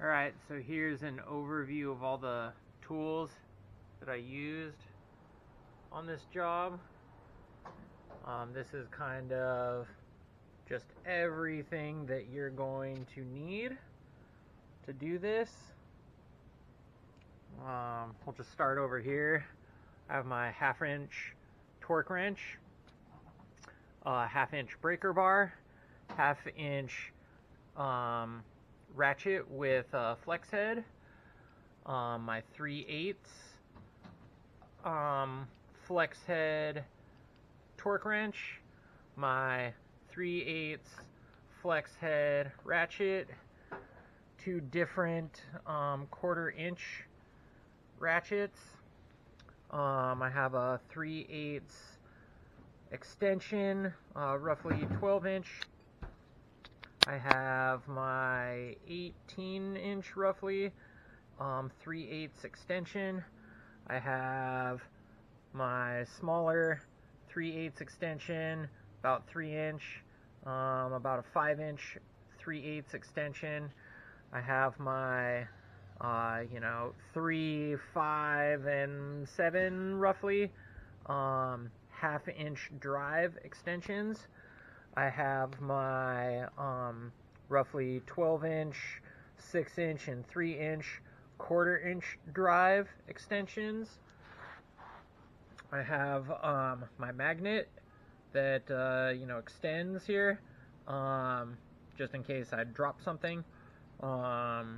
Alright, so here's an overview of all the tools that I used on this job. This is kind of just everything that you're going to need to do this. We'll just start over here. I have my 1/2 inch torque wrench, 1/2 inch breaker bar, 1/2 inch ratchet with flex head, my 3/8 flex head torque wrench, my 3/8 flex head ratchet, 2 different 1/4 inch ratchets. I have a 3/8 extension, roughly 12 inch. I have my 18 inch roughly 3/8 extension. I have my smaller 3/8 extension, about 3 inch, about a 5 inch 3/8 extension. I have my 3, 5, and 7 roughly 1/2 inch drive extensions. I have my roughly 12 inch, 6 inch, and 3 inch 1/4 inch drive extensions. I have my magnet that extends here, just in case I drop something. I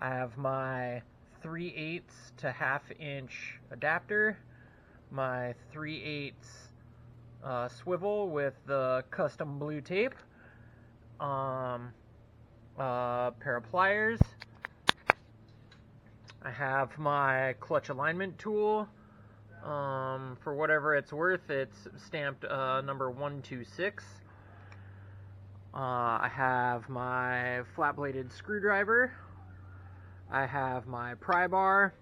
have my 3/8 to 1/2 inch adapter, my 3/8 swivel with the custom blue tape, pair of pliers. I have my clutch alignment tool. For whatever it's worth, it's stamped number 126. I have my flat-bladed screwdriver. I have my pry bar.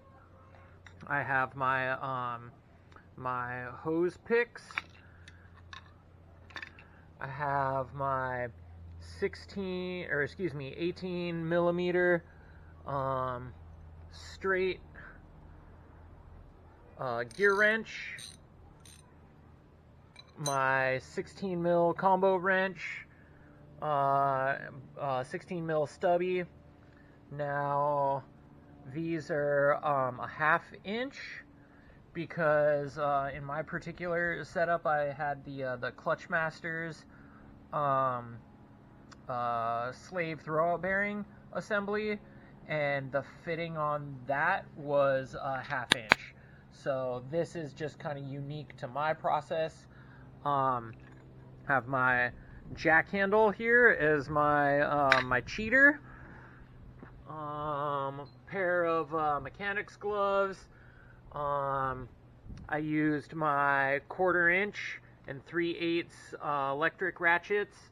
I have my my hose picks. I have my 18 millimeter straight gear wrench, my 16 mil combo wrench, 16 mil stubby. Now these are a 1/2 inch because in my particular setup I had the Clutch Masters slave throwout bearing assembly, and the fitting on that was a 1/2 inch. So this is just kind of unique to my process. Have my jack handle here as my my cheater. Pair of mechanics gloves. I used my 1/4 inch and 3/8 electric ratchets,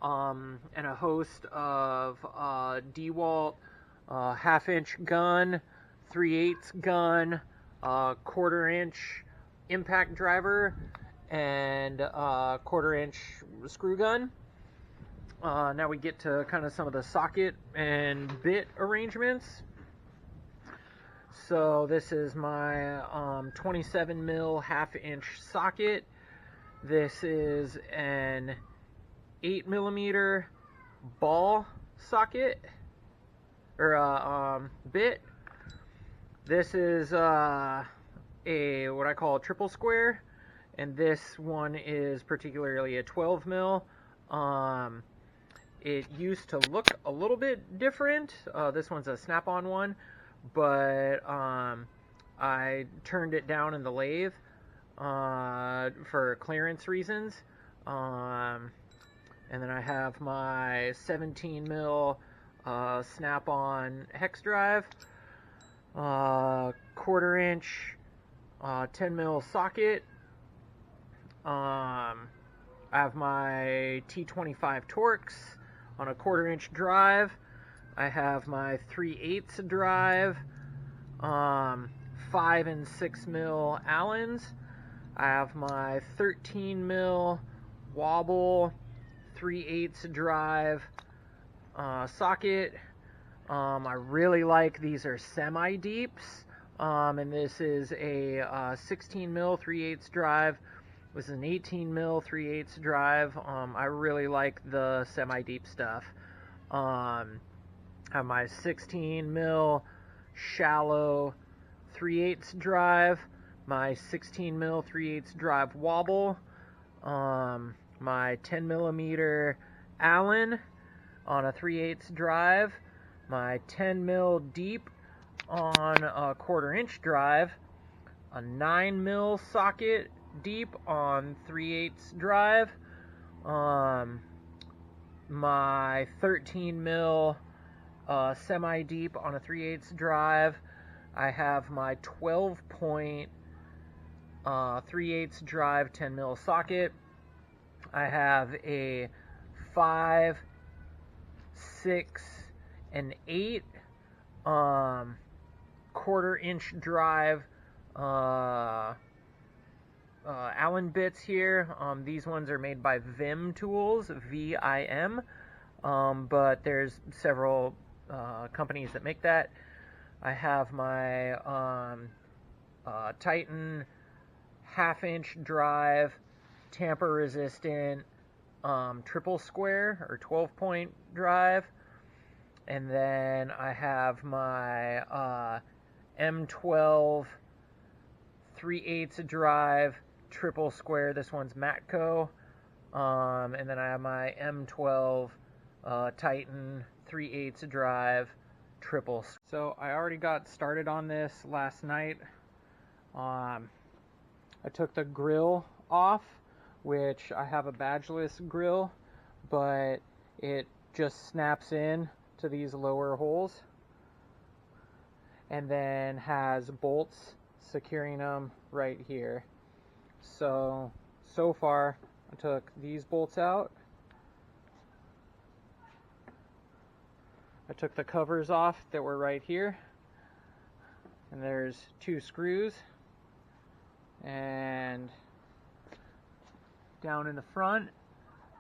and a host of DeWalt 1/2 inch gun, 3/8 gun, 1/4 inch impact driver, and 1/4 inch screw gun. Now we get to kind of some of the socket and bit arrangements. So this is my 27 mil 1/2 inch socket. This is an 8 millimeter ball socket, or bit. This is what I call a triple square, and this one is particularly a 12 mil. It used to look a little bit different. This one's a snap-on one, but I turned it down in the lathe for clearance reasons. And then I have my 17 mil snap-on hex drive, 1/4 inch 10 mil socket. I have my T25 Torx on a 1/4 inch drive. I have my 3/8 drive, 5 and 6 mil Allens. I have my 13 mil wobble 3/8 drive socket. I really like, these are semi-deeps, and this is a 16 mil 3/8 drive. This is an 18 mil 3/8 drive. I really like the semi-deep stuff. I have my 16 mil shallow 3/8 drive, my 16 mil 3/8 drive wobble, my 10 millimeter Allen on a 3/8 drive, my 10 mil deep on a 1/4 inch drive, a 9 mil socket deep on 3/8 drive, my 13 mil semi deep on a 3/8 drive. I have my 12 point 3/8 drive 10 mil socket. I have a 5, 6, and 8 1/4 inch drive Allen bits here. These ones are made by Vim Tools, V-I-M, but there's several companies that make that. I have my Titan 1/2 inch drive, tamper resistant, triple square or 12 point drive. And then I have my M12 3/8 drive, triple square. This one's Matco. And then I have my M12 Titan 3/8 drive, triple. So I already got started on this last night. I took the grill off, which I have a badgeless grill, but it just snaps in to these lower holes and then has bolts securing them right here. So far I took these bolts out. I took the covers off that were right here, and there's 2 screws, and down in the front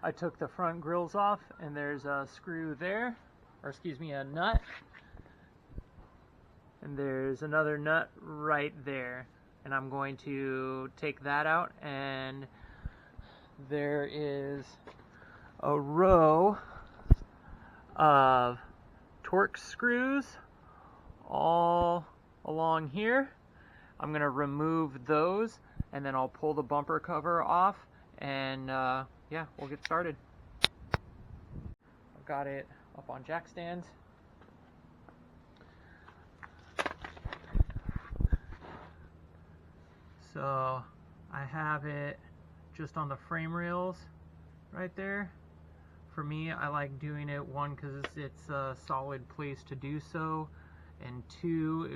I took the front grills off, and there's a screw there, or excuse me, a nut, and there's another nut right there, and I'm going to take that out, and there is a row of Torx screws all along here. I'm going to remove those, and then I'll pull the bumper cover off, and yeah, we'll get started. I've got it up on jack stands. So I have it just on the frame rails right there. For me, I like doing it, one, because it's a solid place to do so, and 2,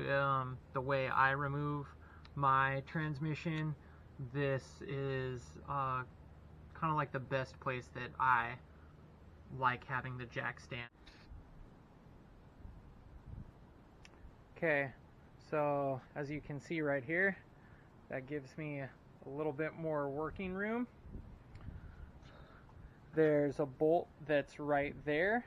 the way I remove my transmission, this is kind of like the best place that I like having the jack stand. Okay, so as you can see right here, that gives me a little bit more working room. There's a bolt that's right there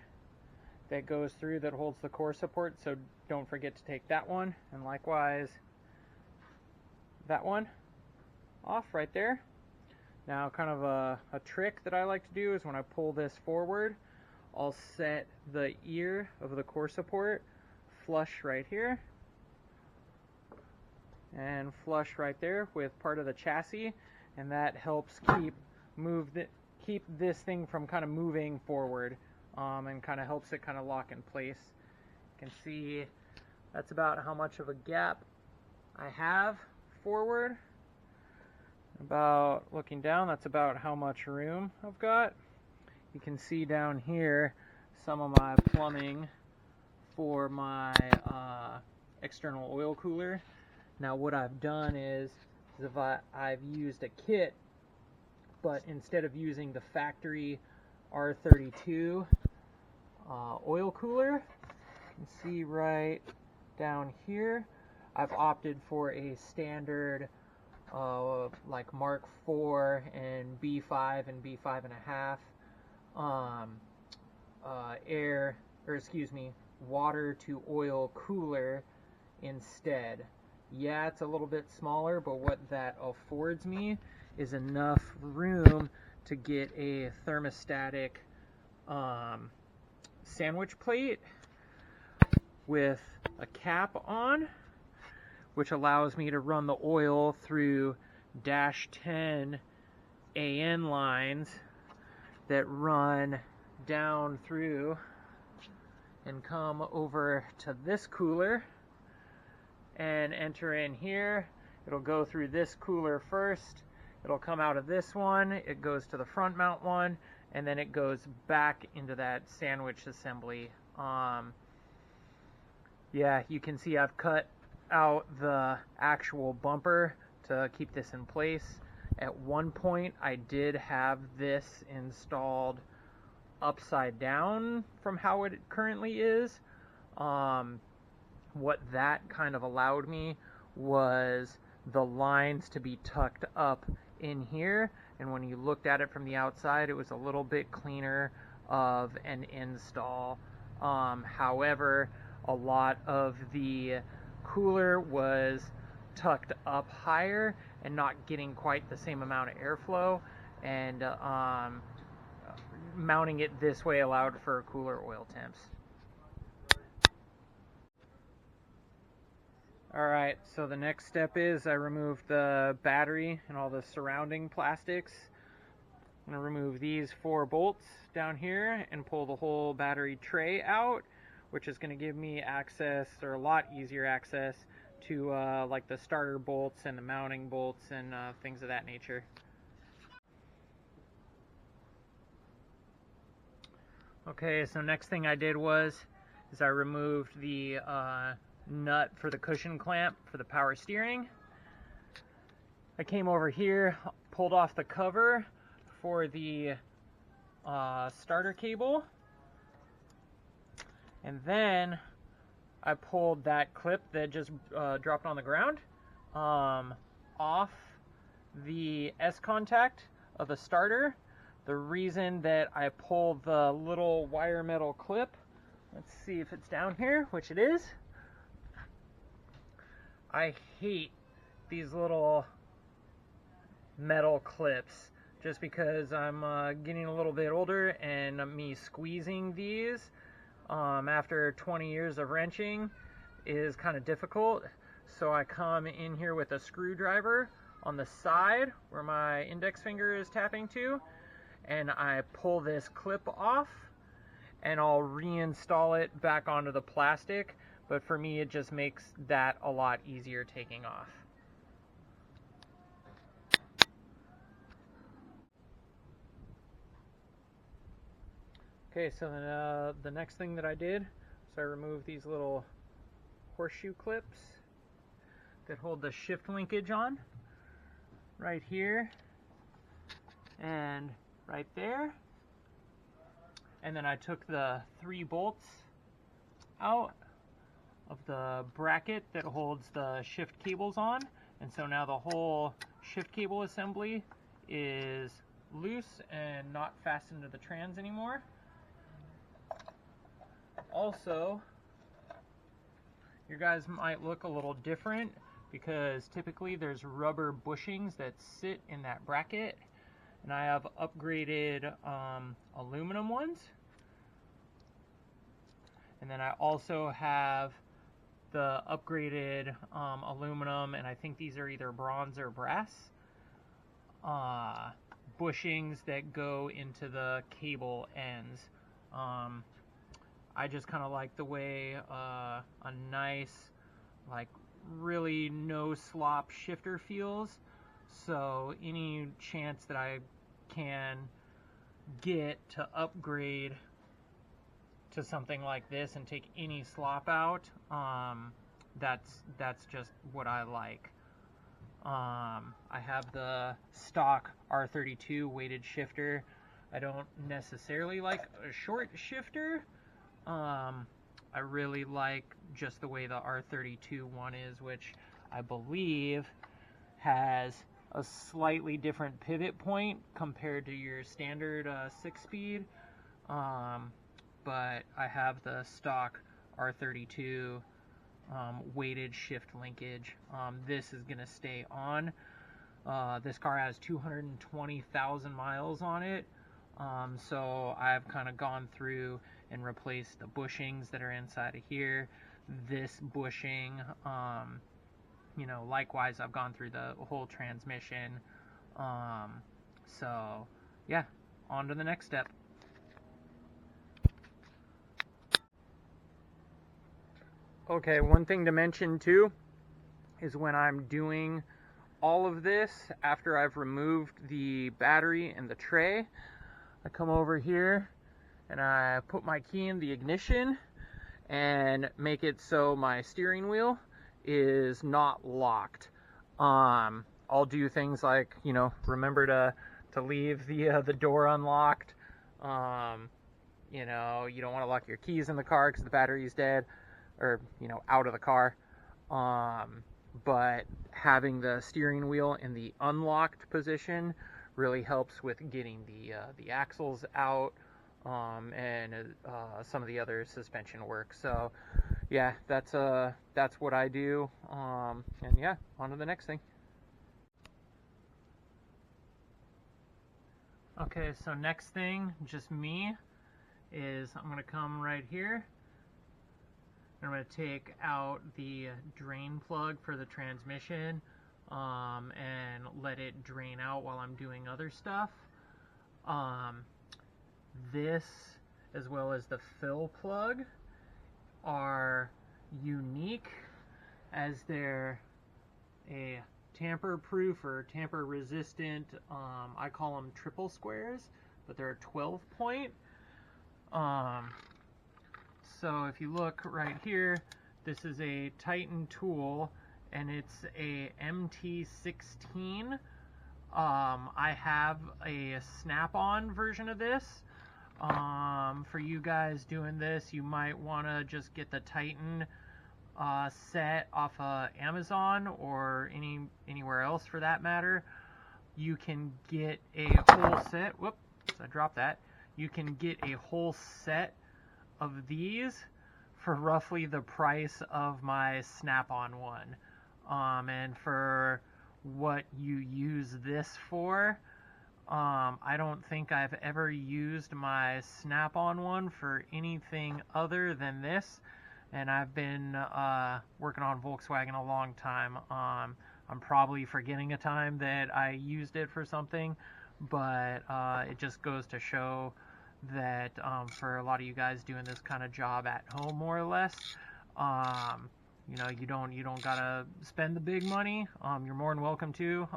that goes through, that holds the core support, so don't forget to take that one, and likewise that one off right there. Now, kind of a trick that I like to do is when I pull this forward, I'll set the ear of the core support flush right here and flush right there with part of the chassis, and that helps keep this thing from kind of moving forward, and kind of helps it kind of lock in place. You can see that's about how much of a gap I have forward. About looking down, that's about how much room I've got. You can see down here some of my plumbing for my external oil cooler. Now what I've done is if I've used a kit, but instead of using the factory R32 oil cooler, you can see right down here, I've opted for a standard like Mark 4 and B5 and B5.5 water to oil cooler instead. Yeah, it's a little bit smaller, but what that affords me is enough room to get a thermostatic sandwich plate with a cap on, which allows me to run the oil through -10 AN lines that run down through and come over to this cooler and enter in here. It'll go through this cooler first, it'll come out of this one, it goes to the front mount one, and then it goes back into that sandwich assembly. Yeah, you can see I've cut out the actual bumper to keep this in place. At one point I did have this installed upside down from how it currently is. What that kind of allowed me was the lines to be tucked up in here, and when you looked at it from the outside, it was a little bit cleaner of an install. However, a lot of the cooler was tucked up higher and not getting quite the same amount of airflow, and mounting it this way allowed for cooler oil temps. Alright, so the next step is I remove the battery and all the surrounding plastics. I'm going to remove these 4 bolts down here and pull the whole battery tray out, which is going to give me access, or a lot easier access, to like the starter bolts and the mounting bolts and things of that nature. Okay, so next thing I did is I removed the nut for the cushion clamp for the power steering. I came over here, pulled off the cover for the starter cable, and then I pulled that clip that just dropped on the ground off the S contact of the starter. The reason that I pulled the little wire metal clip, let's see if it's down here, which it is. I hate these little metal clips just because I'm getting a little bit older, and me squeezing these after 20 years of wrenching is kind of difficult. So I come in here with a screwdriver on the side where my index finger is tapping to, and I pull this clip off, and I'll reinstall it back onto the plastic. But for me, it just makes that a lot easier taking off. Okay, so the next thing that I did was I removed these little horseshoe clips that hold the shift linkage on, right here and right there. And then I took the 3 bolts out of the bracket that holds the shift cables on, and so now the whole shift cable assembly is loose and not fastened to the trans anymore. Also, your guys might look a little different because typically there's rubber bushings that sit in that bracket, and I have upgraded aluminum ones. And then I also have the upgraded aluminum, and I think these are either bronze or brass bushings that go into the cable ends. I just kind of like the way a nice, like, really no slop shifter feels. So any chance that I can get to upgrade to something like this and take any slop out, that's just what I like. I have the stock R32 weighted shifter. I don't necessarily like a short shifter. I really like just the way the R32 one is, which I believe has a slightly different pivot point compared to your standard 6-speed. But I have the stock R32 weighted shift linkage. This is going to stay on. This car has 220,000 miles on it, so I've kind of gone through and replaced the bushings that are inside of here. This bushing, you know, likewise I've gone through the whole transmission. So yeah, on to the next step. Okay, one thing to mention too is when I'm doing all of this, after I've removed the battery and the tray, I come over here and I put my key in the ignition and make it so my steering wheel is not locked. I'll do things like, you know, remember to leave the door unlocked. You know, you don't want to lock your keys in the car because the battery's dead, or, you know, out of the car. But having the steering wheel in the unlocked position really helps with getting the axles out, and some of the other suspension work. So yeah, that's what I do. And yeah, on to the next thing. Okay, so next thing, just me, is I'm going to come right here. I'm going to take out the drain plug for the transmission, and let it drain out while I'm doing other stuff. This, as well as the fill plug, are unique as they're a tamper-proof or tamper-resistant. I call them triple squares, but they're a 12-point. So if you look right here, this is a Titan tool, and it's a MT16. I have a snap-on version of this. For you guys doing this, you might want to just get the Titan set off of Amazon or anywhere else for that matter. You can get a whole set. Whoops, I dropped that. You can get a whole set of these for roughly the price of my snap-on one. And for what you use this for, I don't think I've ever used my snap-on one for anything other than this. And I've been working on Volkswagen a long time. I'm probably forgetting a time that I used it for something, but it just goes to show that for a lot of you guys doing this kind of job at home, more or less, you know, you don't gotta spend the big money. You're more than welcome to.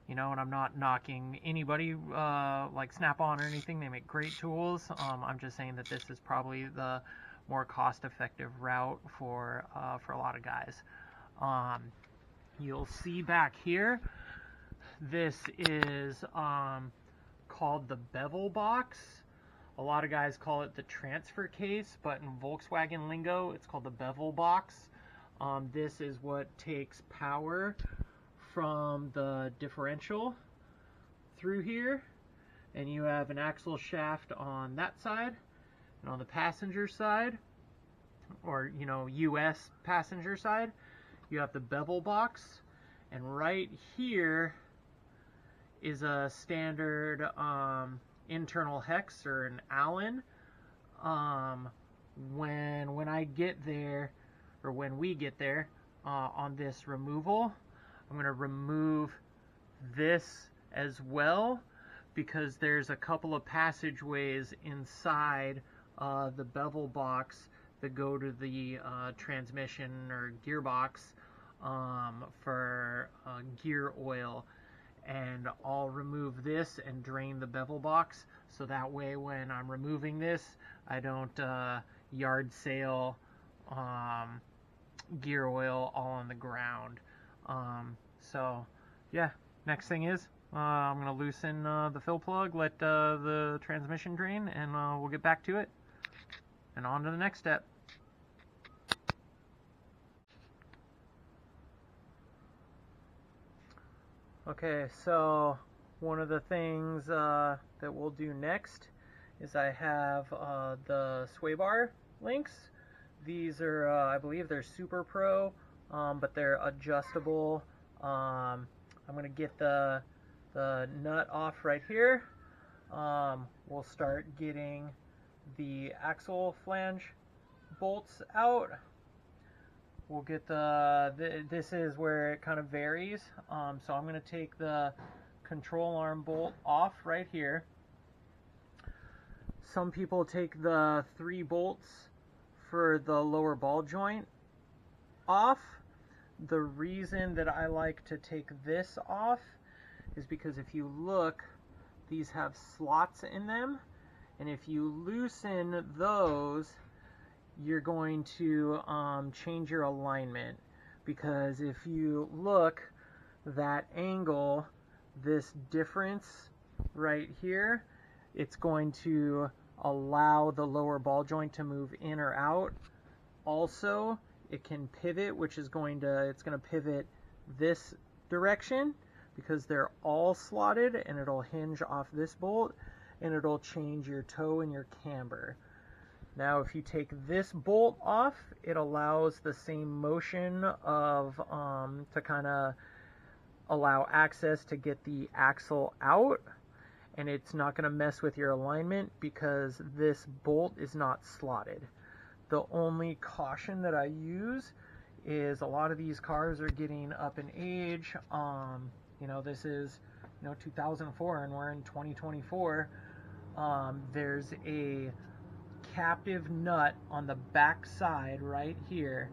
You know, and I'm not knocking anybody like Snap-on or anything. They make great tools. I'm just saying that this is probably the more cost-effective route for a lot of guys. You'll see back here, this is called the bevel box. A lot of guys call it the transfer case, but in Volkswagen lingo, it's called the bevel box. This is what takes power from the differential through here, and you have an axle shaft on that side, and on the passenger side, or, you know, US passenger side, you have the bevel box, and right here is a standard internal hex or an Allen. When I get there, or when we get there on this removal, I'm going to remove this as well, because there's a couple of passageways inside the bevel box that go to the transmission or gearbox for gear oil. And I'll remove this and drain the bevel box, so that way when I'm removing this, I don't yard sale gear oil all on the ground. So yeah, next thing is I'm going to loosen the fill plug, let the transmission drain, and we'll get back to it. And on to the next step. Okay, so one of the things that we'll do next is I have the sway bar links. These are, I believe they're Super Pro, but they're adjustable. I'm going to get the nut off right here. We'll start getting the axle flange bolts out. We'll get this is where it kind of varies. So I'm going to take the control arm bolt off right here. Some people take the 3 bolts for the lower ball joint off. The reason that I like to take this off is because if you look, these have slots in them, and if you loosen those, you're going to change your alignment, because if you look, that angle, this difference right here, it's going to allow the lower ball joint to move in or out. Also, it can pivot, which is going to pivot this direction because they're all slotted, and it'll hinge off this bolt, and it'll change your toe and your camber. Now, if you take this bolt off, it allows the same motion of to kind of allow access to get the axle out, and it's not going to mess with your alignment because this bolt is not slotted. The only caution that I use is a lot of these cars are getting up in age. You know, this is 2004 and we're in 2024. There's a captive nut on the back side right here,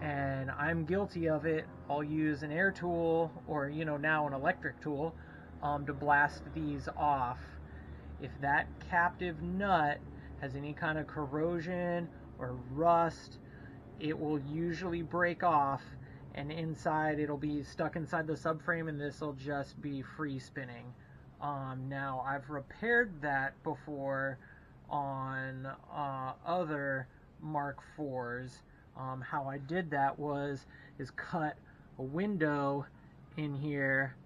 and I'm guilty of it. I'll use an air tool or now an electric tool to blast these off. If that captive nut has any kind of corrosion or rust, it will usually break off, and inside it'll be stuck inside the subframe, and this will just be free spinning. Now, I've repaired that before on other Mark IVs. How I did that is cut a window in here,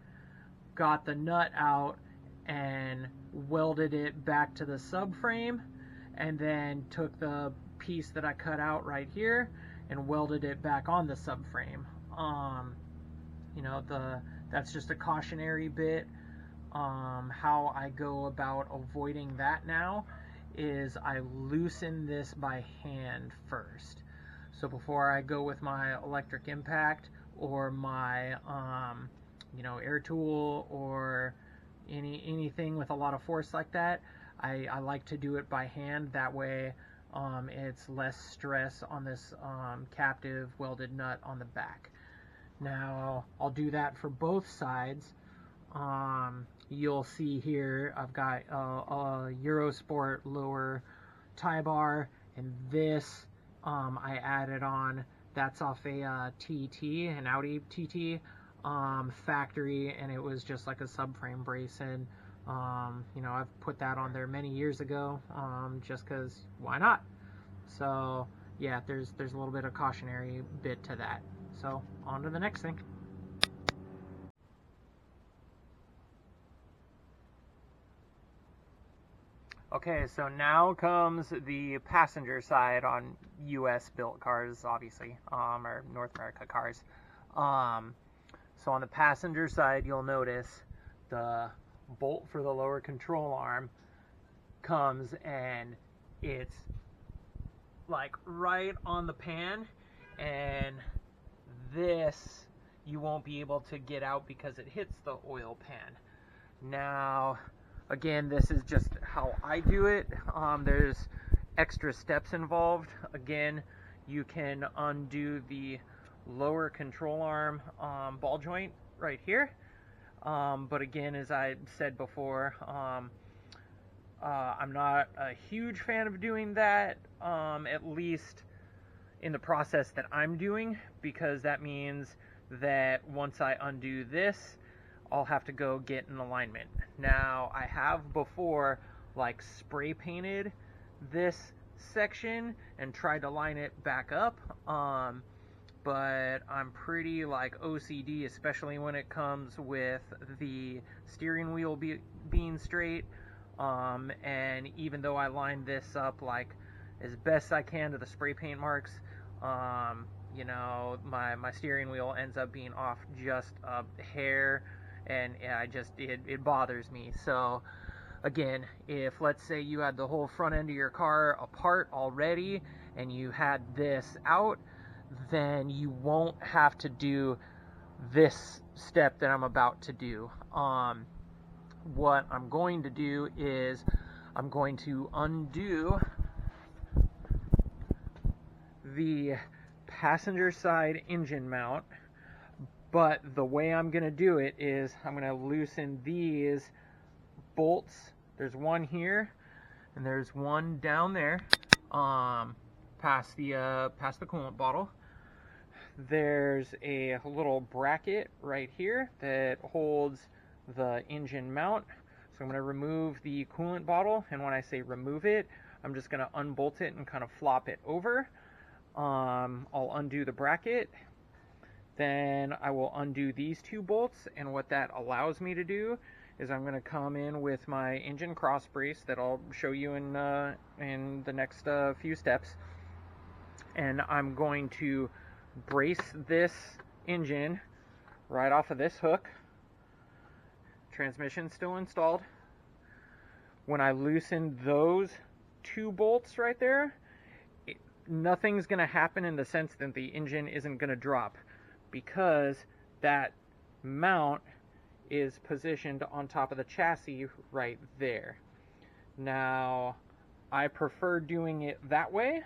got the nut out, and welded it back to the subframe, and then took the piece that I cut out right here and welded it back on the subframe. That's just a cautionary bit. How I go about avoiding that now is I loosen this by hand first. So before I go with my electric impact or my air tool or anything with a lot of force like that, I like to do it by hand. That way it's less stress on this captive welded nut on the back. Now I'll do that for both sides. You'll see here I've got a Eurosport lower tie bar, and this I added on. That's off a TT, an Audi TT factory, and it was just like a subframe brace, and I've put that on there many years ago, just because why not? So yeah, there's a little bit of cautionary bit to that. So on to the next thing. Okay, so now comes the passenger side on US built cars, obviously, or North America cars. So on the passenger side, you'll notice the bolt for the lower control arm comes, and it's like right on the pan, and this you won't be able to get out because it hits the oil pan. Now, again, this is just how I do it. There's extra steps involved. Again, you can undo the lower control arm ball joint right here. But again, as I said before, I'm not a huge fan of doing that, at least in the process that I'm doing, because that means that once I undo this, I'll have to go get an alignment. Now, I have before like spray painted this section and tried to line it back up, but I'm pretty like OCD, especially when it comes with the steering wheel being straight, and even though I lined this up like as best I can to the spray paint marks. You know, my steering wheel ends up being off just a hair, and it bothers me. So again, if let's say you had the whole front end of your car apart already and you had this out, then you won't have to do this step that I'm about to do. What I'm going to do is I'm going to undo the passenger side engine mount, but the way I'm going to do it is I'm going to loosen these bolts. There's one here and there's one down there, past the coolant bottle. There's a little bracket right here that holds the engine mount. So I'm going to remove the coolant bottle, and when I say remove it, I'm just going to unbolt it and kind of flop it over. I'll undo the bracket, then I will undo these two bolts, and what that allows me to do is I'm going to come in with my engine cross brace that I'll show you in the next few steps, and I'm going to brace this engine right off of this hook. Transmission still installed. When I loosen those two bolts right there, nothing's going to happen in the sense that the engine isn't going to drop, because that mount is positioned on top of the chassis right there. Now, I prefer doing it that way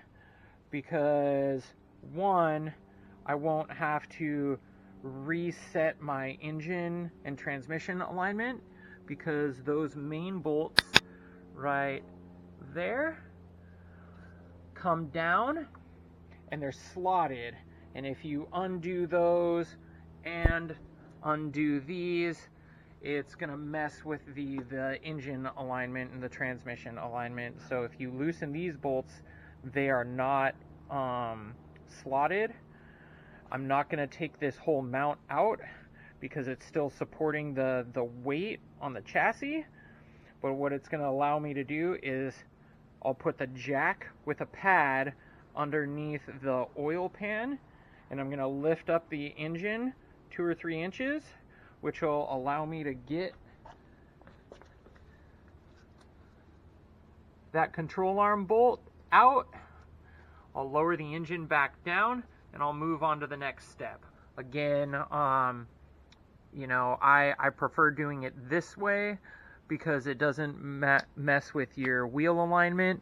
because, one, I won't have to reset my engine and transmission alignment, because those main bolts right there come down and they're slotted, and if you undo those and undo these, it's gonna mess with the engine alignment and the transmission alignment. So if you loosen these bolts, they are not slotted. I'm not gonna take this whole mount out because it's still supporting the weight on the chassis, but what it's gonna allow me to do is I'll put the jack with a pad underneath the oil pan, and I'm going to lift up the engine 2 or 3 inches, which will allow me to get that control arm bolt out. I'll lower the engine back down, and I'll move on to the next step. Again, you know, I prefer doing it this way because it doesn't mess with your wheel alignment.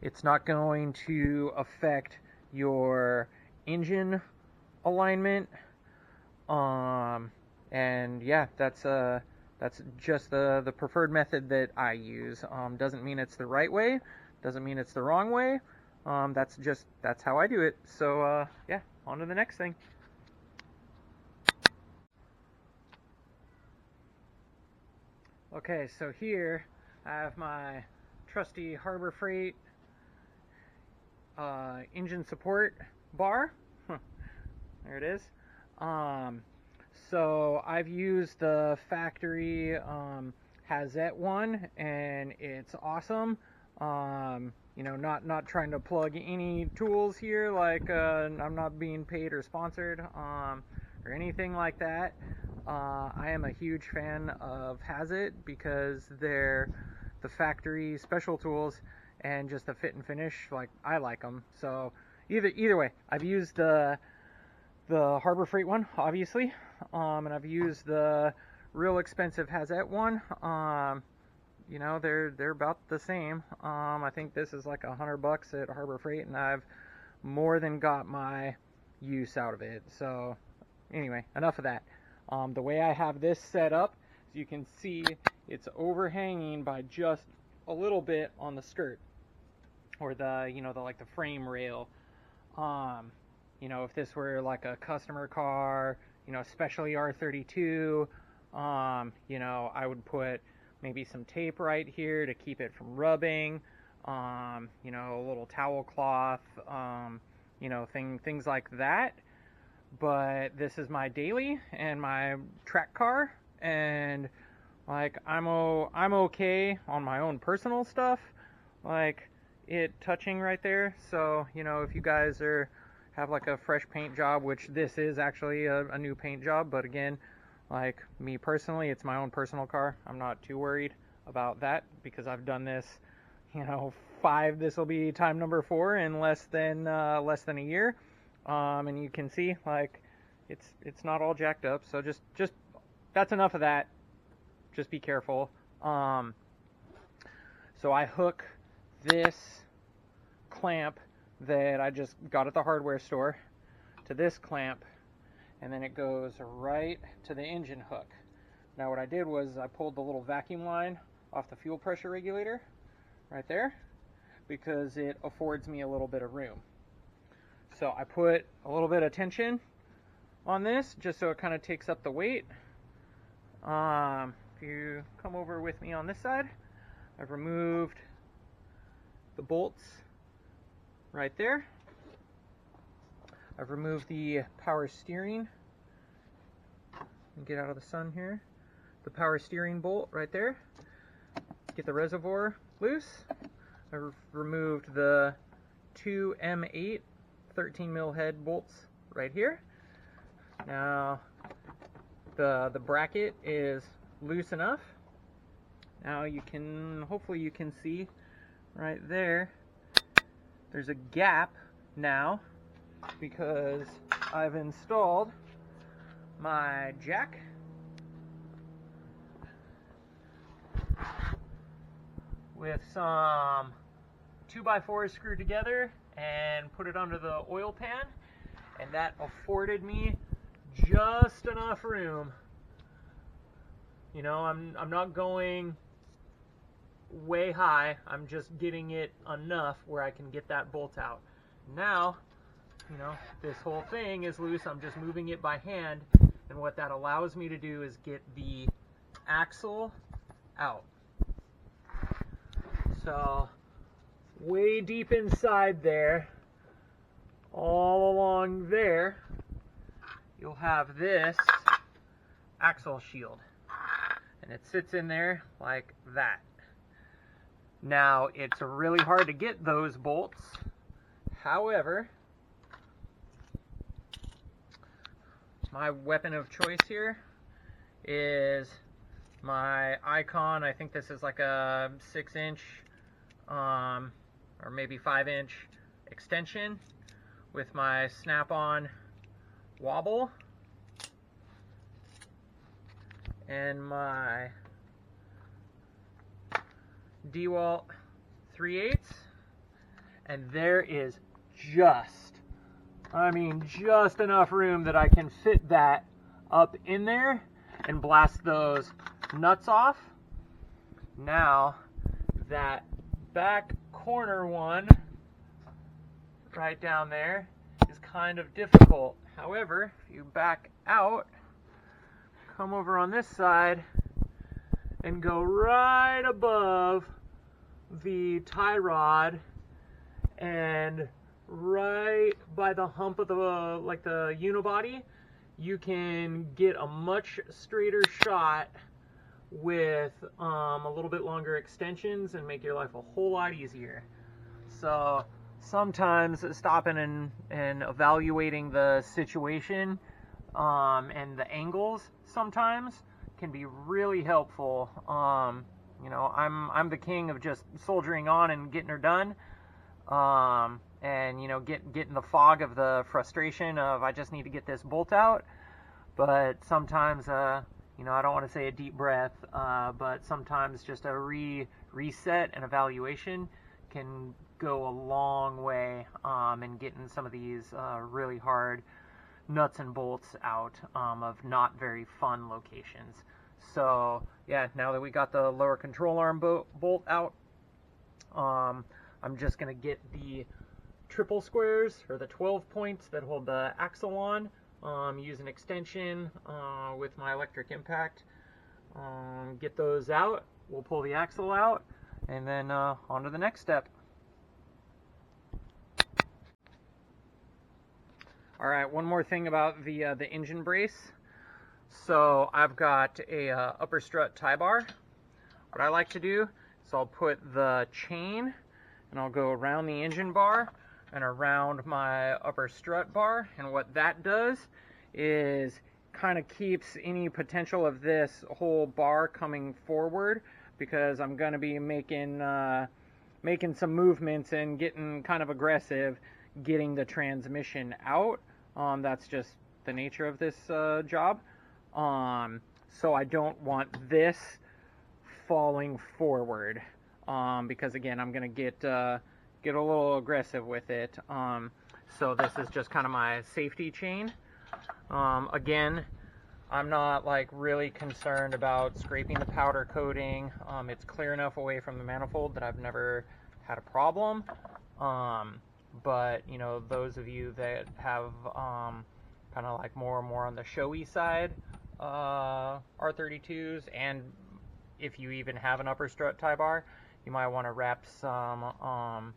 It's not going to affect your engine alignment. And yeah, that's just the preferred method that I use. Doesn't mean it's the right way, doesn't mean it's the wrong way. That's how I do it. So yeah, on to the next thing. Okay, so here I have my trusty Harbor Freight engine support bar. There it is. So I've used the factory Hazette one, and it's awesome. You know, not trying to plug any tools here, like I'm not being paid or sponsored or anything like that. I am a huge fan of Hazette because they're the factory special tools, and just the fit and finish, like, I like them. So either way, I've used the Harbor Freight one, obviously, and I've used the real expensive Hazette one. You know, they're about the same. I think this is like $100 at Harbor Freight, and I've more than got my use out of it. So anyway, enough of that. The way I have this set up, as you can see, it's overhanging by just a little bit on the skirt, or the frame rail. You know, if this were like a customer car, you know, especially R32, you know, I would put maybe some tape right here to keep it from rubbing, you know, a little towel cloth, you know, things like that. But this is my daily and my track car, and like I'm okay on my own personal stuff. Like, it touching right there. So, you know, if you guys have like a fresh paint job, which this is actually a new paint job, but again, like me personally, it's my own personal car. I'm not too worried about that because I've done this, you know, this will be time number 4 in less than a year. And you can see like it's not all jacked up. So just that's enough of that. Just be careful. So I hook this clamp that I just got at the hardware store to this clamp, and then it goes right to the engine hook. Now what I did was I pulled the little vacuum line off the fuel pressure regulator right there because it affords me a little bit of room. So I put a little bit of tension on this just so it kind of takes up the weight. If you come over with me on this side, I've removed the bolts right there. I've removed the power steering. Get out of the sun here. The power steering bolt right there. Get the reservoir loose. I've removed the 2 M8 13 mil head bolts right here. Now the bracket is loose enough. Now hopefully you can see right there, there's a gap now because I've installed my jack with some 2x4s screwed together and put it under the oil pan, and that afforded me just enough room. You know, I'm not going way high, I'm just getting it enough where I can get that bolt out. Now, you know, this whole thing is loose, I'm just moving it by hand, and what that allows me to do is get the axle out. So, way deep inside there, all along there, you'll have this axle shield. And it sits in there like that. Now, it's really hard to get those bolts. However, my weapon of choice here is my Icon. I think this is like a 6-inch or maybe 5-inch extension with my snap-on wobble and my DeWalt 3/8, and there is just enough room that I can fit that up in there and blast those nuts off. Now that back corner one right down there is kind of difficult. However, if you back out, come over on this side and go right above the tie rod and right by the hump of the unibody, you can get a much straighter shot with a little bit longer extensions and make your life a whole lot easier. So sometimes stopping and evaluating the situation and the angles sometimes can be really helpful. You know, I'm the king of just soldiering on and getting her done, and you know, getting the fog of the frustration of I just need to get this bolt out. But sometimes, you know, I don't want to say a deep breath, but sometimes just a reset and evaluation can go a long way in getting some of these really hard nuts and bolts out of not very fun locations. So yeah, now that we got the lower control arm bolt out, I'm just going to get the triple squares, or the 12 points that hold the axle on, use an extension with my electric impact, get those out, we'll pull the axle out, and then on to the next step. Alright, one more thing about the engine brace. So I've got a upper strut tie bar. What I like to do is I'll put the chain and I'll go around the engine bar and around my upper strut bar, and what that does is kind of keeps any potential of this whole bar coming forward, because I'm going to be making some movements and getting kind of aggressive getting the transmission out. That's just the nature of this job. So I don't want this falling forward, because again, I'm going to get a little aggressive with it. So this is just kind of my safety chain. Again, I'm not like really concerned about scraping the powder coating. It's clear enough away from the manifold that I've never had a problem. But you know, those of you that have kind of like more on the showy side R32s, and if you even have an upper strut tie bar, you might want to wrap some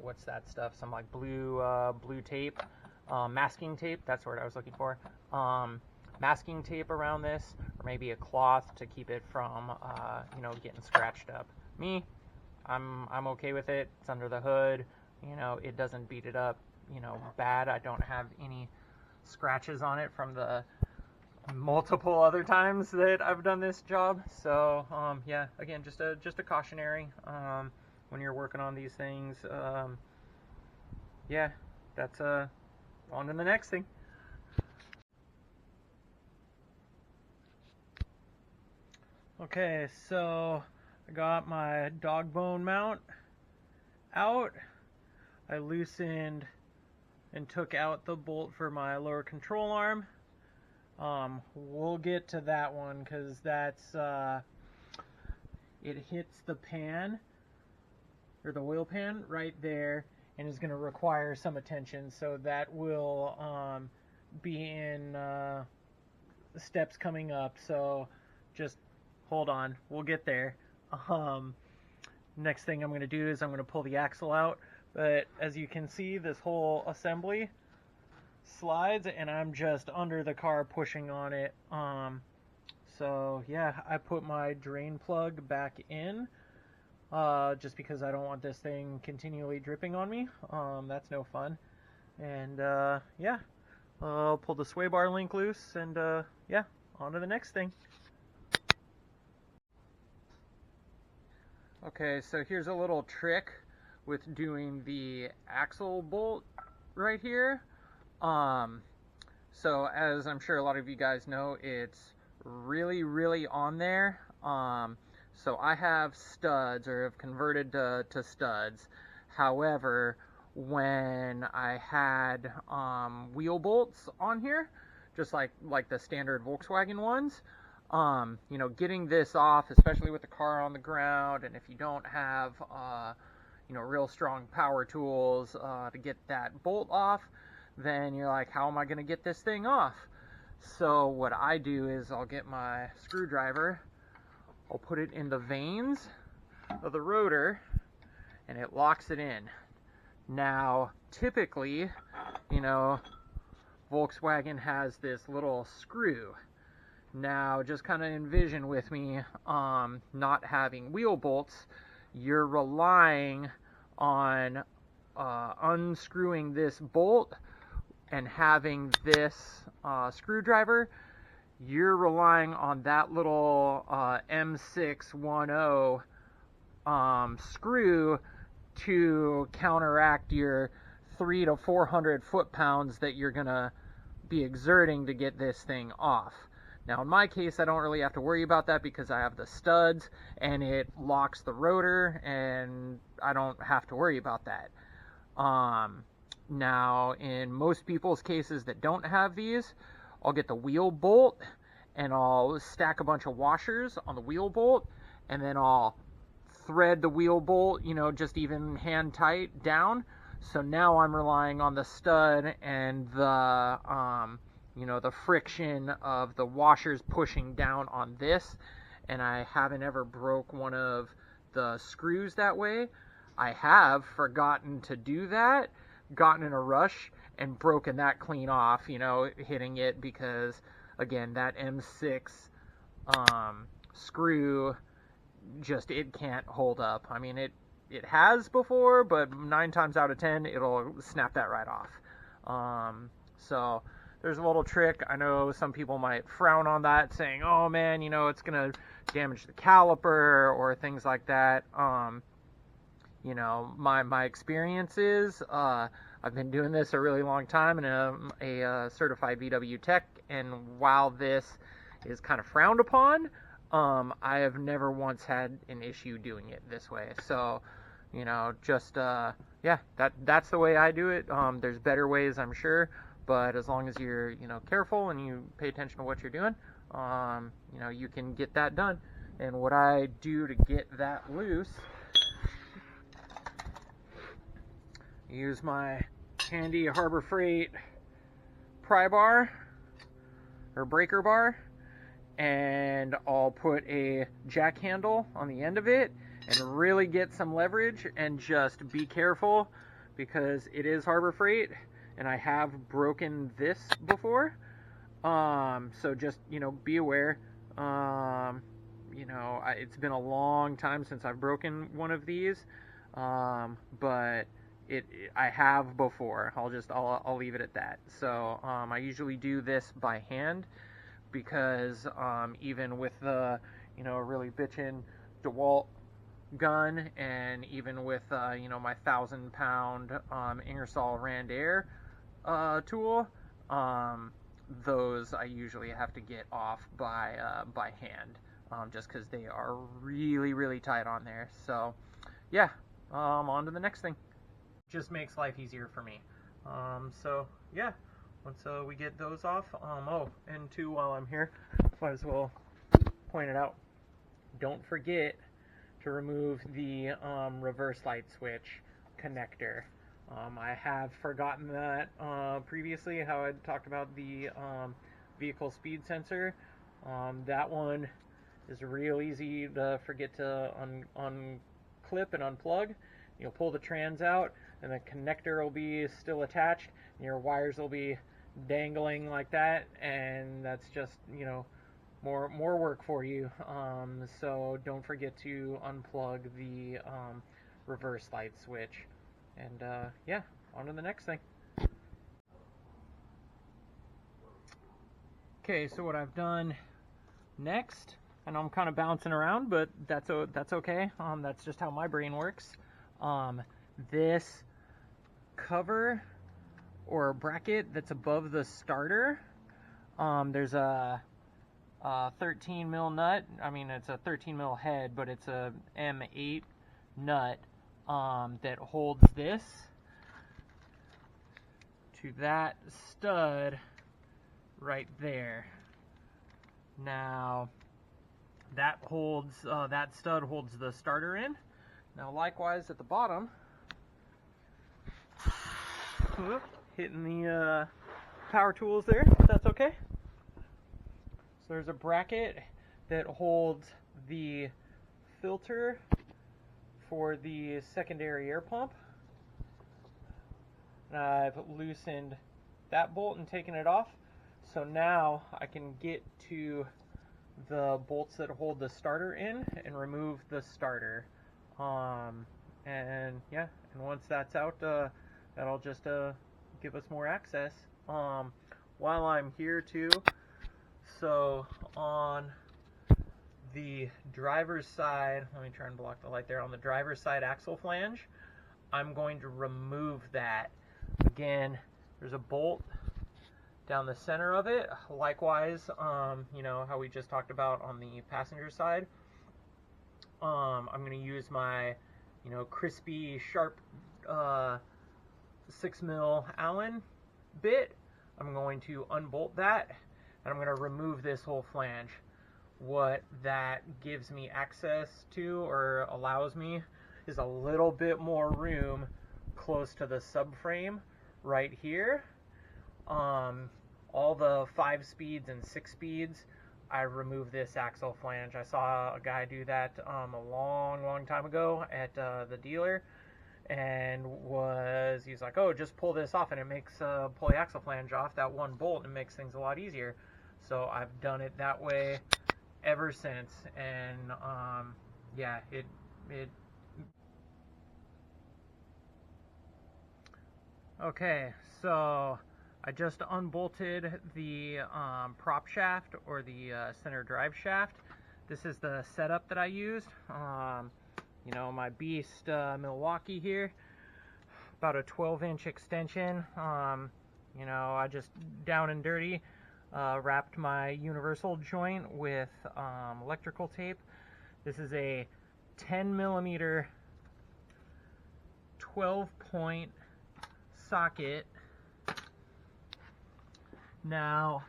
what's that stuff? Some like blue tape. Masking tape, that's the word I was looking for. Masking tape around this, or maybe a cloth to keep it from, you know, getting scratched up. Me, I'm okay with it. It's under the hood. You know, it doesn't beat it up, you know, bad. I don't have any scratches on it from the multiple other times that I've done this job. So, yeah, again, just a cautionary when you're working on these things. Yeah, that's on to the next thing. Okay, so I got my dog bone mount out. I loosened and took out the bolt for my lower control arm. We'll get to that one because that's it hits the pan, or the oil pan right there, and is going to require some attention, so that will be in steps coming up, so just hold on, we'll get there. Next thing I'm going to do is I'm going to pull the axle out, but as you can see, this whole assembly slides and I'm just under the car pushing on it. So yeah, I put my drain plug back in just because I don't want this thing continually dripping on me. That's no fun. And yeah, I'll pull the sway bar link loose, and yeah, on to the next thing. Okay, so here's a little trick with doing the axle bolt right here. So as I'm sure a lot of you guys know, it's really on there. So I have studs, or have converted to studs. However, when I had wheel bolts on here, just like the standard Volkswagen ones, you know, getting this off, especially with the car on the ground, and if you don't have you know, real strong power tools to get that bolt off, then you're like, how am I going to get this thing off? So what I do is I'll get my screwdriver, I'll put it in the vanes of the rotor, and it locks it in. Now, typically, you know, Volkswagen has this little screw. Now, just kind of envision with me, not having wheel bolts, you're relying on unscrewing this bolt and having this screwdriver. You're relying on that little M610 screw to counteract your 300 to 400 foot-pounds that you're gonna be exerting to get this thing off. Now in my case, I don't really have to worry about that because I have the studs and it locks the rotor, and I don't have to worry about that. Now in most people's cases that don't have these, I'll get the wheel bolt and I'll stack a bunch of washers on the wheel bolt, and then I'll thread the wheel bolt, you know, just even hand tight down. So now I'm relying on the stud and the you know, the friction of the washers pushing down on this, and I haven't ever broke one of the screws that way. I have forgotten to do that, gotten in a rush, and broken that clean off, you know, hitting it, because again, that M6 screw it can't hold up. I mean, it has before, but 9 times out of 10 it'll snap that right off. So there's a little trick. I know some people might frown on that, saying, oh man, it's gonna damage the caliper or things like that. My experience is, I've been doing this a really long time and a certified VW tech, and while this is kind of frowned upon, I have never once had an issue doing it this way. So, that's the way I do it. There's better ways, I'm sure, but as long as you're, careful and you pay attention to what you're doing, you can get that done. And what I do to get that loose, use my handy Harbor Freight pry bar or breaker bar, and I'll put a jack handle on the end of it and really get some leverage, and just be careful because it is Harbor Freight and I have broken this before. So just, be aware. It's been a long time since I've broken one of these, but I have before. I'll leave it at that. So I usually do this by hand because even with the really bitchin' DeWalt gun, and even with my 1,000-pound Ingersoll Rand Air tool, those I usually have to get off by hand, just because they are really, really tight on there. So yeah, on to the next thing. Just makes life easier for me. So yeah, once we get those off, and two, while I'm here, might as well point it out. Don't forget to remove the reverse light switch connector. I have forgotten that previously, how I talked about the vehicle speed sensor. That one is real easy to forget to unclip and unplug. You'll pull the trans out, and the connector will be still attached, and your wires will be dangling like that, and that's just, more work for you. So don't forget to unplug the reverse light switch. And yeah, on to the next thing. Okay, so what I've done next, and I'm kind of bouncing around, but that's okay. That's just how my brain works. This cover or bracket that's above the starter, there's a 13 mil nut. I mean, it's a 13 mil head, but it's a M8 nut that holds this to that stud right there. Now that stud holds the starter in. Now likewise at the bottom, hitting the power tools there, if that's okay. So there's a bracket that holds the filter for the secondary air pump. I've loosened that bolt and taken it off, so now I can get to the bolts that hold the starter in and remove the starter. And yeah, and once that's out, that'll just give us more access. While I'm here too, so on the driver's side, let me try and block the light there. On the driver's side axle flange, I'm going to remove that. Again, there's a bolt down the center of it. Likewise, how we just talked about on the passenger side. I'm going to use my, crispy, sharp 6 mil Allen bit. I'm going to unbolt that, and I'm going to remove this whole flange. What that gives me access to, or allows me, is a little bit more room close to the subframe right here. All the 5 speeds and 6 speeds, I remove this axle flange. I saw a guy do that a long time ago at the dealer, and he's like, oh, just pull this off, and it makes pull the axle flange off, that one bolt, and it makes things a lot easier. So I've done it that way ever since, and yeah, okay, so I just unbolted the prop shaft, or the center drive shaft. This is the setup that I used. You know, my beast Milwaukee here, about a 12-inch extension. You know, I just down and dirty wrapped my universal joint with electrical tape. This is a 10 millimeter 12-point socket. Now,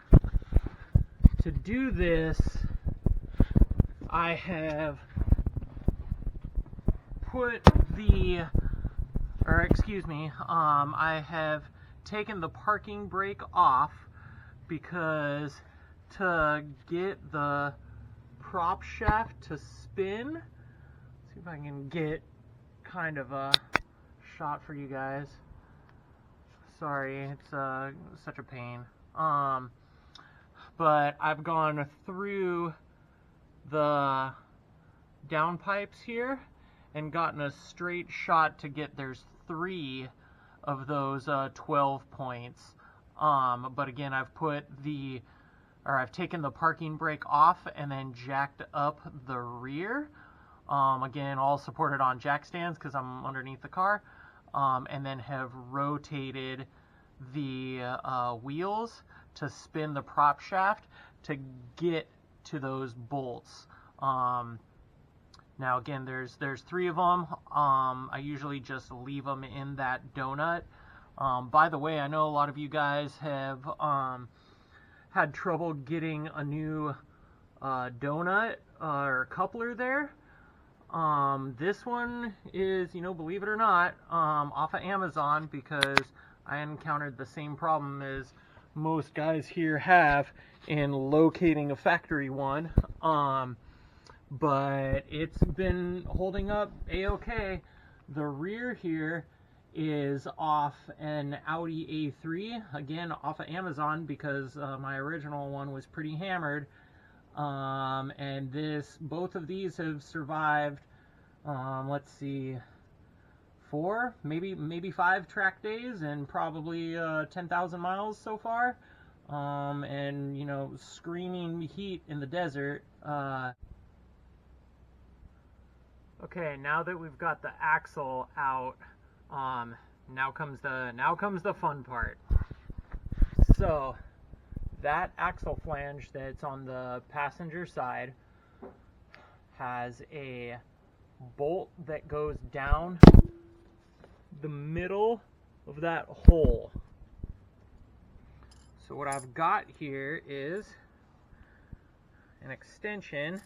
to do this, I have put the, or excuse me, I have taken the parking brake off, because to get the prop shaft to spin, let's see if I can get kind of a shot for you guys. Sorry, it's such a pain. But I've gone through the down pipes here and gotten a straight shot to get, there's 3 of those 12 points. But again, I've taken the parking brake off and then jacked up the rear. Again, all supported on jack stands because I'm underneath the car. And then have rotated the wheels to spin the prop shaft to get to those bolts. Now again, there's 3 of them. I usually just leave them in that donut. By the way, I know a lot of you guys have had trouble getting a new donut or coupler there. This one is, you know, believe it or not, off of Amazon, because I encountered the same problem as most guys here have in locating a factory one. But it's been holding up a-okay. The rear here is off an Audi A3, again off of Amazon, because my original one was pretty hammered. And both of these have survived, let's see, 4, maybe 5 track days, and probably 10,000 miles so far. And you know, screaming heat in the desert. Okay, now that we've got the axle out, now comes the fun part. So that axle flange that's on the passenger side has a bolt that goes down the middle of that hole. So what I've got here is an extension.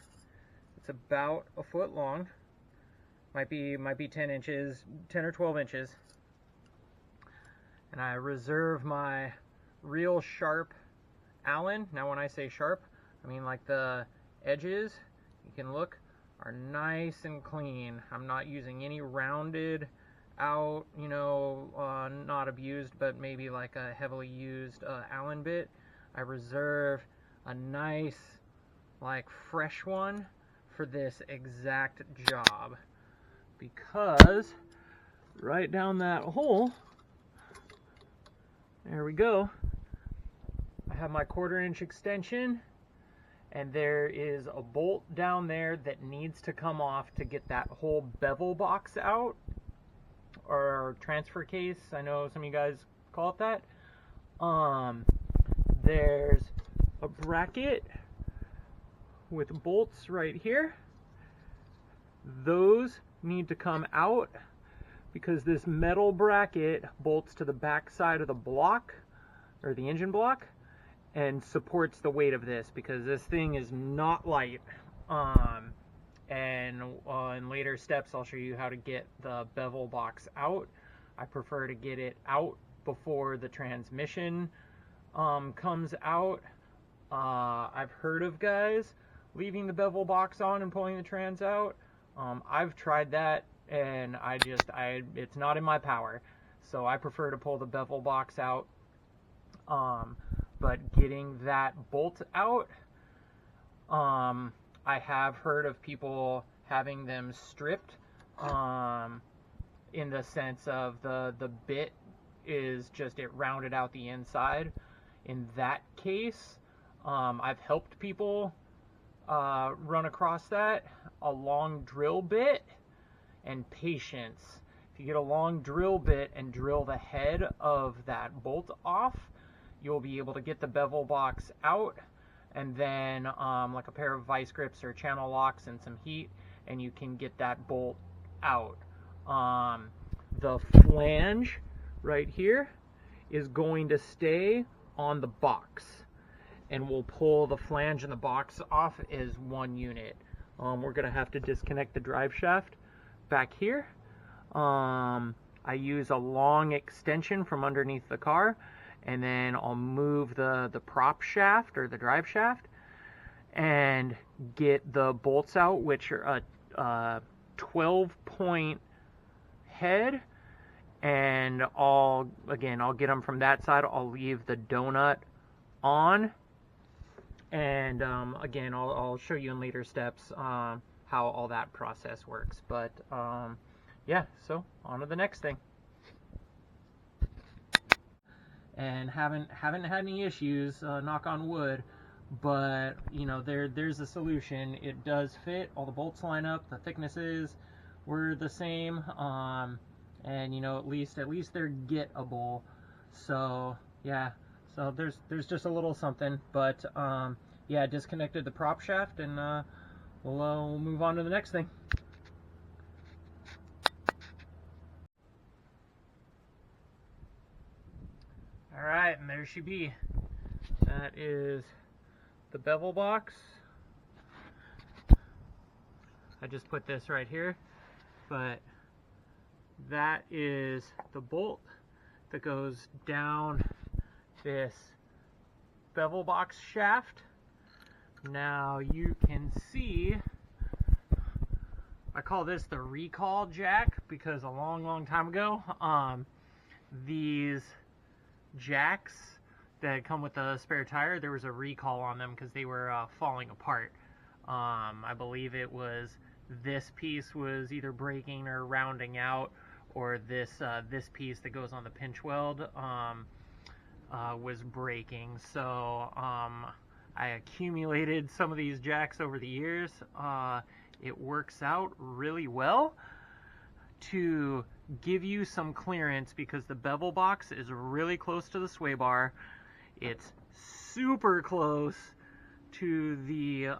It's about a foot long. Might be 10 inches, 10 or 12 inches. And I reserve my real sharp Allen. Now when I say sharp, I mean like the edges, you can look, are nice and clean. I'm not using any rounded out, you know, not abused, but maybe like a heavily used Allen bit. I reserve a nice, like, fresh one for this exact job, because right down that hole, there we go, I have my 1/4 inch extension, and there is a bolt down there that needs to come off to get that whole bevel box out, or transfer case, I know some of you guys call it that. There's a bracket with bolts right here. Those need to come out because this metal bracket bolts to the back side of the block, or the engine block, and supports the weight of this, because this thing is not light. And in later steps I'll show you how to get the bevel box out. I prefer to get it out before the transmission comes out. I've heard of guys leaving the bevel box on and pulling the trans out. I've tried that, and it's not in my power, so I prefer to pull the bevel box out. But getting that bolt out, I have heard of people having them stripped, in the sense of the bit is just, it rounded out the inside. In that case, I've helped people run across that. A long drill bit and patience. If you get a long drill bit and drill the head of that bolt off, you'll be able to get the bevel box out, and then like a pair of vice grips or channel locks and some heat, and you can get that bolt out. The flange right here is going to stay on the box, and we'll pull the flange and the box off as one unit. We're going to have to disconnect the drive shaft back here. I use a long extension from underneath the car, and then I'll move the prop shaft or the drive shaft and get the bolts out, which are a 12-point head, and I'll get them from that side. I'll leave the donut on, and again, I'll show you in later steps how all that process works. But yeah, so on to the next thing. And haven't had any issues, knock on wood, but you know, there's a solution. It does fit. All the bolts line up. The thicknesses were the same, and you know, at least they're gettable. So yeah, so there's just a little something, but yeah, disconnected the prop shaft, and we'll move on to the next thing. Alright, and there she be. That is the bevel box. I just put this right here, but that is the bolt that goes down this bevel box shaft. Now you can see, I call this the recall jack, because a long time ago, these jacks that come with the spare tire, there was a recall on them because they were falling apart. I believe it was this piece was either breaking or rounding out, or this piece that goes on the pinch weld was breaking. So I accumulated some of these jacks over the years. It works out really well to give you some clearance, because the bevel box is really close to the sway bar. It's super close to the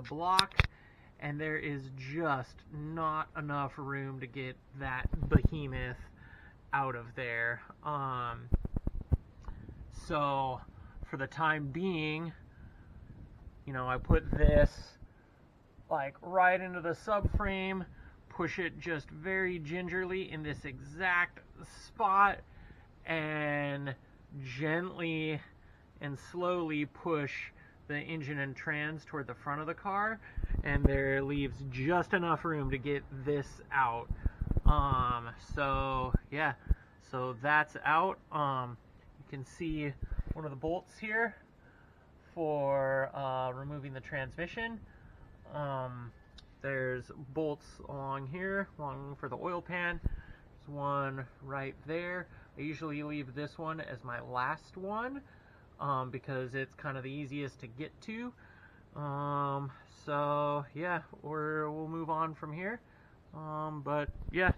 block, and there is just not enough room to get that behemoth out of there. So for the time being, you know, I put this like right into the subframe, push it just very gingerly in this exact spot, and gently and slowly push the engine and trans toward the front of the car, and there leaves just enough room to get this out. So yeah, so that's out. You can see one of the bolts here for removing the transmission. There's bolts along here, along for the oil pan. There's one right there. I usually leave this one as my last one, because it's kind of the easiest to get to. So yeah, we'll move on from here. But yeah,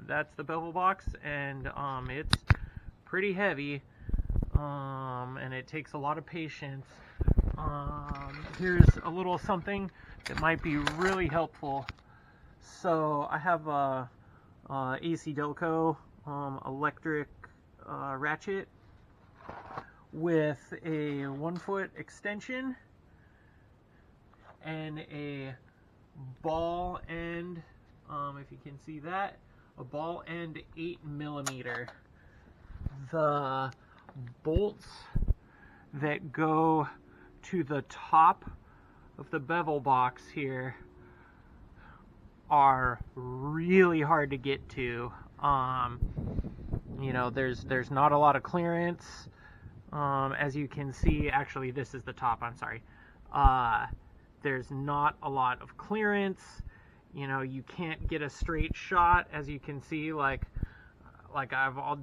that's the bevel box, and it's pretty heavy, and it takes a lot of patience. Here's a little something that might be really helpful. So I have a AC Delco electric ratchet with a 1-foot extension and a ball end, if you can see that, a ball end 8mm. The bolts that go to the top of the bevel box here are really hard to get to. You know, there's not a lot of clearance. As you can see, actually this is the top, I'm sorry. there's not a lot of clearance. You know, you can't get a straight shot, as you can see. Like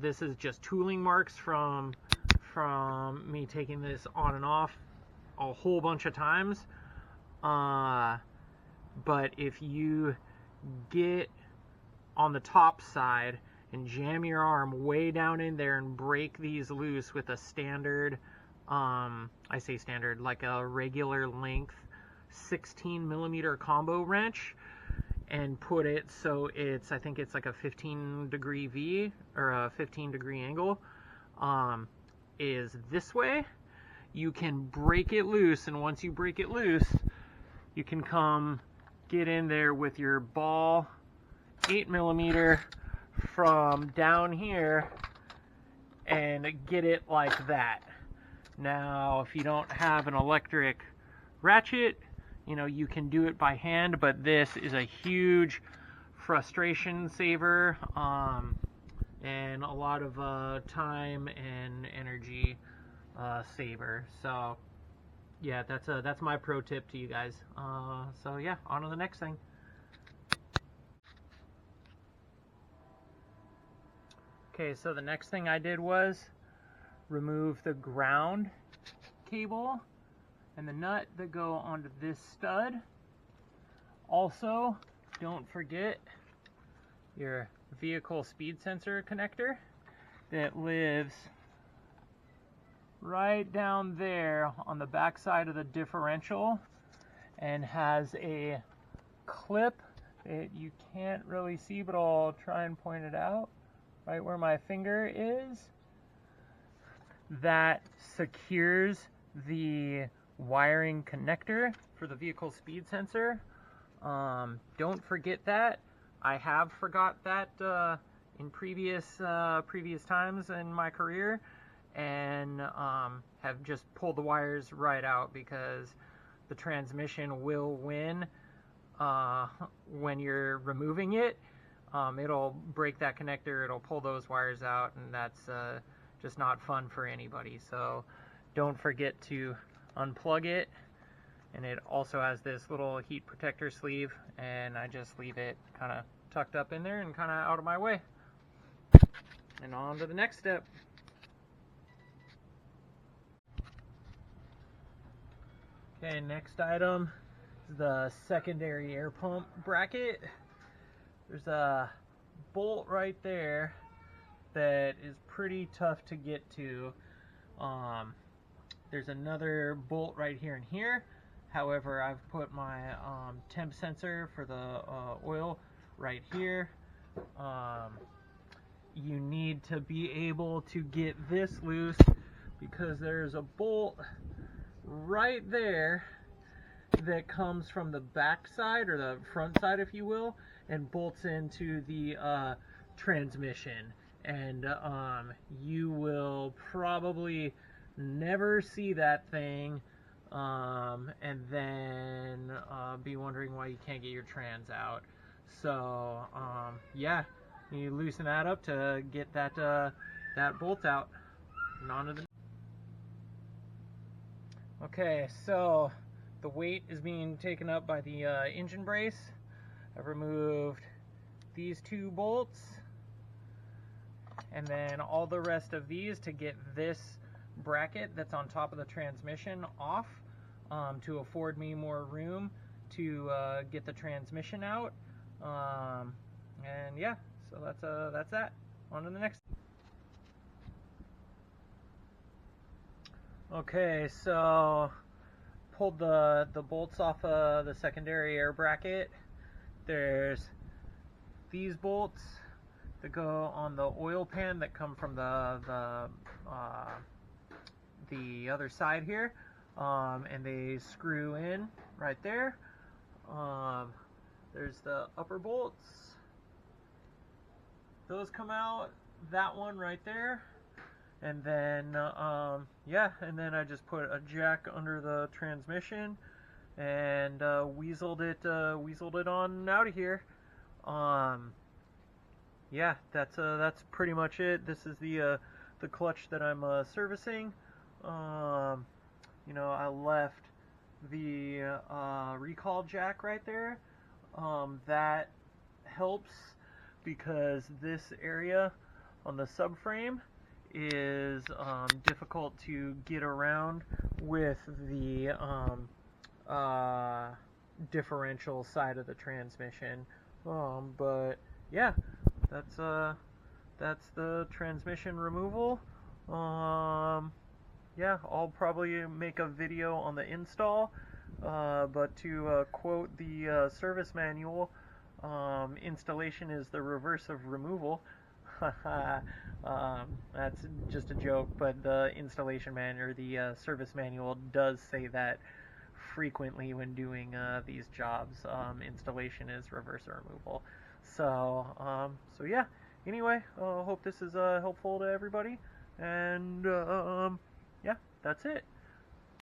this is just tooling marks from me taking this on and off a whole bunch of times. But if you get on the top side and jam your arm way down in there and break these loose with a standard, I say standard, like a regular length 16 millimeter combo wrench, and put it so it's, I think it's like a 15-degree V or a 15-degree angle, is this way, you can break it loose, and once you break it loose, you can come get in there with your ball 8 millimeter from down here and get it like that. Now, if you don't have an electric ratchet, you know, you can do it by hand, but this is a huge frustration saver, and a lot of time and energy saver. So yeah, that's my pro tip to you guys. So yeah, on to the next thing. Okay, so the next thing I did was remove the ground cable and the nut that go onto this stud. Also, don't forget your vehicle speed sensor connector that lives right down there on the back side of the differential and has a clip that you can't really see, but I'll try and point it out right where my finger is, that secures the wiring connector for the vehicle speed sensor. Don't forget that. I have forgot that in previous times in my career, and have just pulled the wires right out, because the transmission will win when you're removing it. It'll break that connector, it'll pull those wires out, and that's just not fun for anybody. So don't forget to unplug it. And it also has this little heat protector sleeve, and I just leave it kind of tucked up in there and kind of out of my way. And on to the next step. Okay, next item is the secondary air pump bracket. There's a bolt right there that is pretty tough to get to. There's another bolt right here and here. However, I've put my temp sensor for the oil right here. You need to be able to get this loose, because there's a bolt right there that comes from the back side, or the front side if you will, and bolts into the transmission. And you will probably never see that thing, and then be wondering why you can't get your trans out. So yeah, you loosen that up to get that that bolt out. And on to the... Okay, so the weight is being taken up by the engine brace. I've removed these two bolts, and then all the rest of these to get this bracket that's on top of the transmission off, to afford me more room to get the transmission out. And yeah, so that's that. On to the next. Okay, so pulled the bolts off the secondary air bracket. There's these bolts that go on the oil pan that come from the other side here, and they screw in right there. There's the upper bolts, those come out, that one right there, and then yeah, and then I just put a jack under the transmission and weaseled it on out of here. Yeah, that's pretty much it. This is the clutch that I'm servicing. You know, I left the recall jack right there, that helps because this area on the subframe is difficult to get around with the differential side of the transmission. But yeah, that's the transmission removal. Yeah, I'll probably make a video on the install, but to quote the service manual, installation is the reverse of removal. That's just a joke, but the installation manual, or the service manual, does say that frequently when doing these jobs. Installation is reverse removal. So yeah. Anyway, hope this is helpful to everybody, and yeah, that's it.